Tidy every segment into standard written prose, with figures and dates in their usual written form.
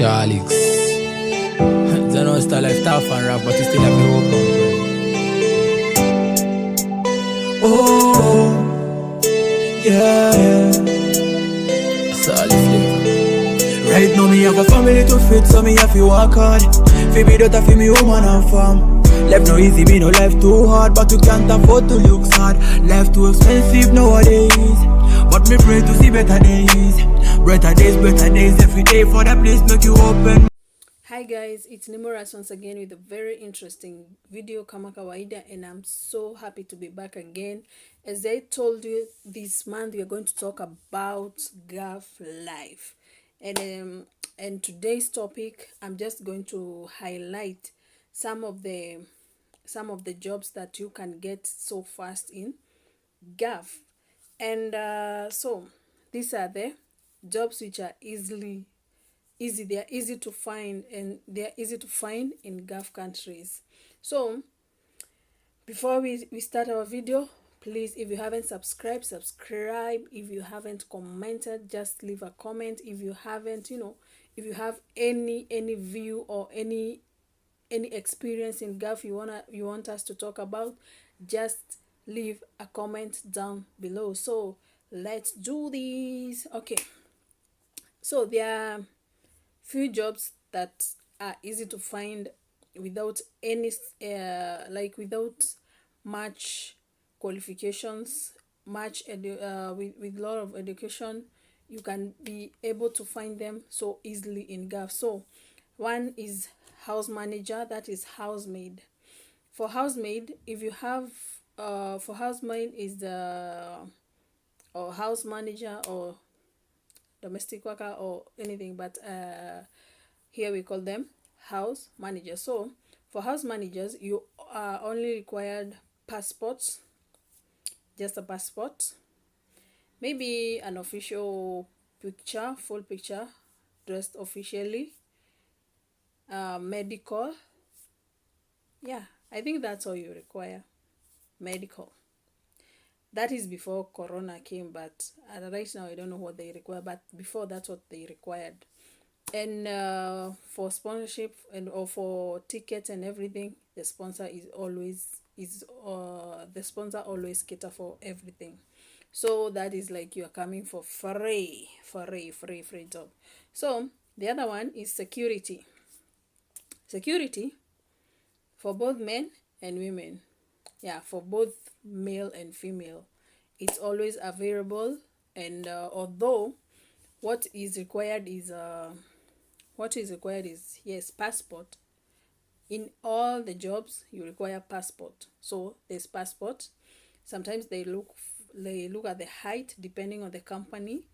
Alex. Don't know style like tough and rap, but you still have your work on. Oh, yeah. Solid flavor. Right now me have a family to feed, so me have to work hard. Fi be daughter, fi me woman and farm. Life no easy, me no life too hard, but you can't afford to look sad. Life too expensive nowadays, but me pray to see better days. Better days every day for that place make you open. Hi guys, it's Nimuras once again with a very interesting video kama kawaida, and I'm so happy to be back again. As I told you, this month we are going to talk about Gulf life, and today's topic I'm just going to highlight some of the jobs that you can get so fast in Gulf, and so these are the jobs which are they are easy to find, and they are easy to find in Gulf countries. So before we start our video, please, if you haven't subscribed, subscribe. If you haven't commented, just leave a comment. If you haven't, if you have any view or any experience in Gulf you want us to talk about, just leave a comment down below. So let's do this. Okay, so there are few jobs that are easy to find without any without much qualifications, with a lot of education. You can be able to find them so easily in Gulf. So one is house manager, that is housemaid. For housemaid, if you have for housemaid is the or house manager or domestic worker or anything, but here we call them house managers. So for house managers, you are only required passports, just a passport, maybe an official picture, full picture, dressed officially, medical. Yeah, I think that's all you require. Medical. That is before Corona came, but right now I don't know what they require, but before that's what they required. And for sponsorship or for tickets and everything, the sponsor always cater for everything. So that is like you are coming for free job. So the other one is security. Security for both men and women. Yeah, for both male and female, it's always available. And although what is required is yes, passport. In all the jobs you require passport. So there's passport. Sometimes they look at the height depending on the company.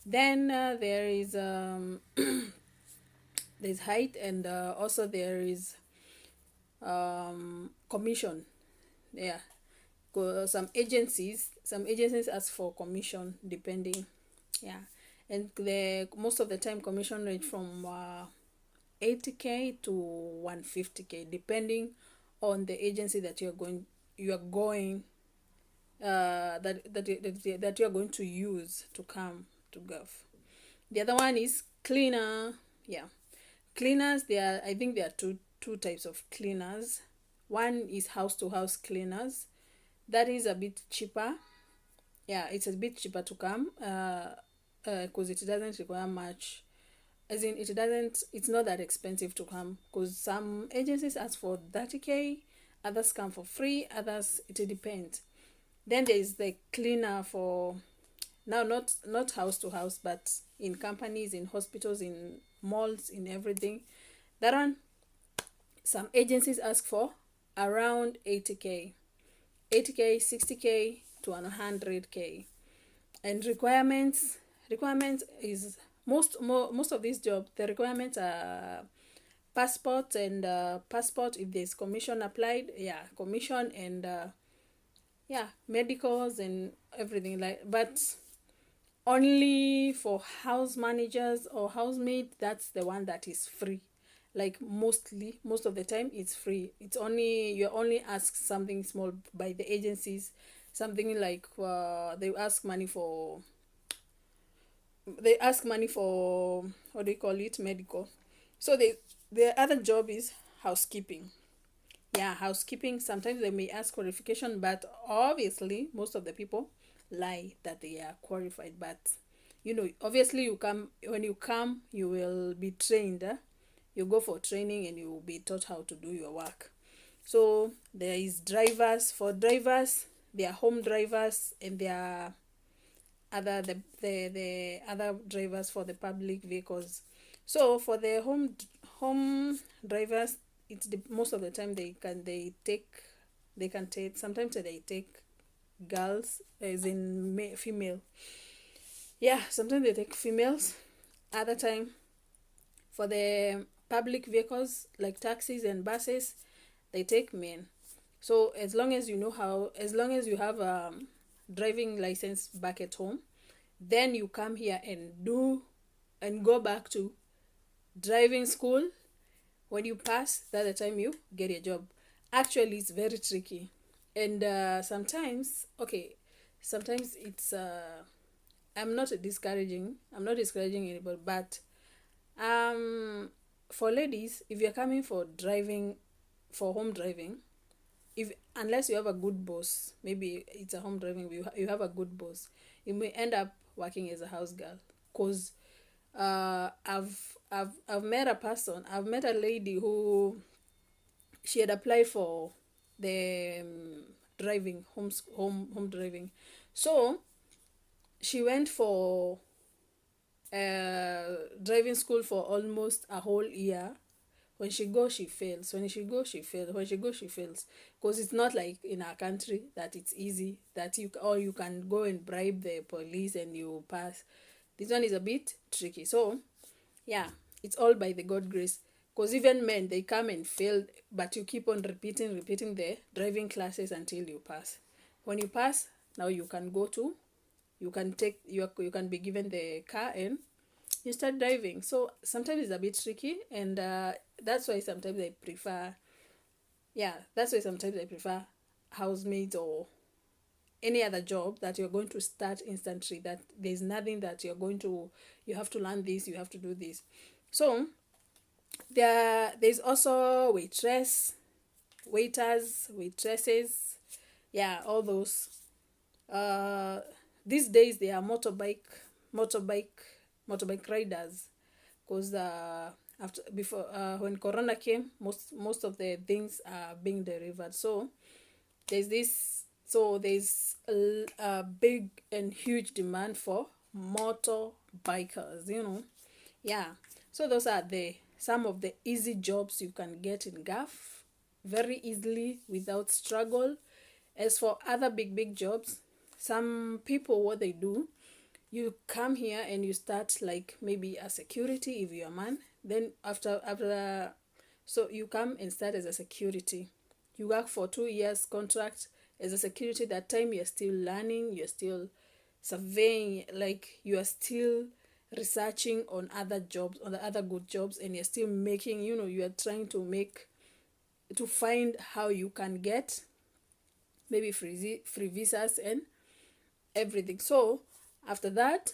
Then there is there's height, and also there is commission. Yeah, some agencies ask for commission depending. Yeah, and the most of the time commission range from 80k to 150k depending on the agency that you are going that you are going to use to come to Gulf. The other one is cleaner. Yeah, cleaners, I think there are two types of cleaners. One is house to house cleaners. That is a bit cheaper. Yeah, it's a bit cheaper to come because it doesn't require much, as in it's not that expensive to come, because some agencies ask for 30k, others come for free, others it depends. Then there is the cleaner for now, not house to house, but in companies, in hospitals, in malls, in everything. That one, some agencies ask for around 80k, 60k to 100k. And requirements is most of these jobs, the requirements are passport, and passport if there's commission applied, yeah, commission, and yeah, medicals and everything. But only for house managers or housemaid, that's the one that is free. Like most of the time it's free. It's only you're only asked something small by the agencies, something like they ask money for what do you call it, medical. So the other job is housekeeping. Yeah, housekeeping. Sometimes they may ask qualification, but obviously most of the people lie that they are qualified. But obviously you come when you come, you will be trained. You go for training and you will be taught how to do your work. So there is drivers. For drivers, they are home drivers, and there are the other drivers for the public vehicles. So for the home drivers, it's most of the time they can take sometimes they take girls, as in female. Yeah, sometimes they take females. Other time, for the public vehicles like taxis and buses, they take men. So as long as you have a driving license back at home, then you come here and go back to driving school. When you pass, that's the time you get a job. Actually, it's very tricky, and sometimes it's I'm not discouraging anybody, but for ladies, if you're coming for driving, for home driving, if unless you have a good boss, maybe it's a home driving, you have a good boss, you may end up working as a house girl. Cause I've met a lady who she had applied for the driving home driving. So she went for driving school for almost a whole year. When she goes, she fails. When she goes, she fails. When she goes, she fails. Because it's not like in our country that it's easy, that you can go and bribe the police and you pass. This one is a bit tricky. So yeah, it's all by the God grace. Because even men, they come and fail, but you keep on repeating the driving classes until you pass. When you pass, now you can you can be given the car and you start driving. So sometimes it's a bit tricky, and that's why sometimes I prefer housemaids or any other job that you're going to start instantly, that there's nothing that you have to learn this, you have to do this. So there's also waitresses, yeah, all those. These days they are motorbike riders, because after before when corona came, most of the things are being delivered. So there's a big and huge demand for motorbikers, yeah. So those are some of the easy jobs you can get in Gulf very easily without struggle. As for other big jobs, some people, what they do, you come here and you start like maybe a security if you're a man. Then after so you come and start as a security. You work for 2 years contract as a security. That time you're still learning, you're still surveying, like you are still researching on other jobs, on the other good jobs, and you're still making, you are trying to find how you can get maybe free visas and everything. So after that,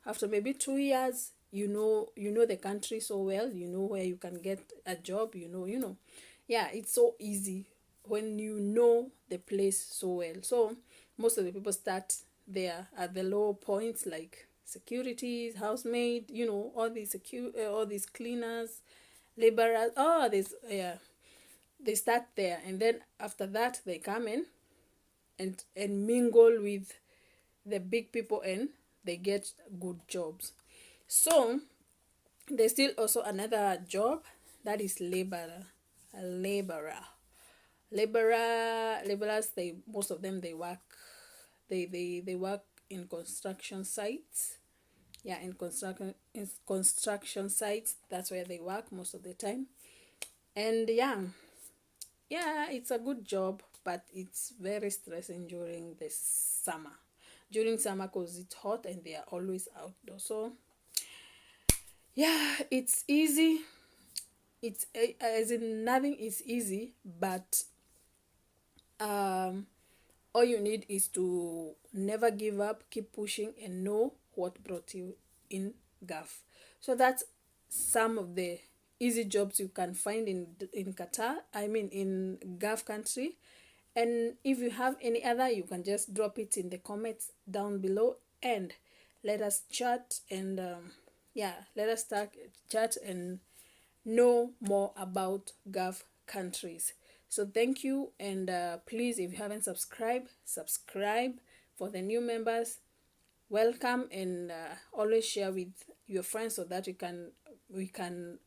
after maybe 2 years, you know the country so well, you know where you can get a job, yeah, it's so easy when you know the place so well. So most of the people start there at the low points, like securities, housemaid, all these cleaners, laborers, they start there, and then after that they come in and mingle with the big people, and they get good jobs. So there's still also another job, that is laborers. Laborers, they most of them, they work in construction sites. Yeah, in construction sites, that's where they work most of the time. And yeah, it's a good job, but it's very stressing during the summer. During summer, because it's hot and they are always outdoors. So yeah, it's easy. It's as in nothing is easy, but all you need is to never give up, keep pushing, and know what brought you in Gulf. So that's some of the easy jobs you can find in Qatar, I mean in Gulf country. And if you have any other, you can just drop it in the comments down below, and let us chat and let us start chat and know more about Gulf countries. So thank you, and please, if you haven't subscribed, subscribe. For the new members, welcome, and always share with your friends so that we can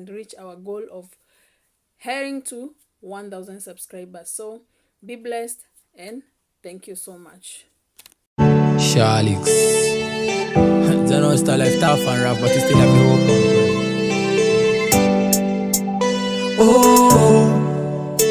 reach our goal of heading to 1,000 subscribers. So be blessed, and thank you so much. Shalix. They know it's life tough and rough, but you still have your hope. Oh.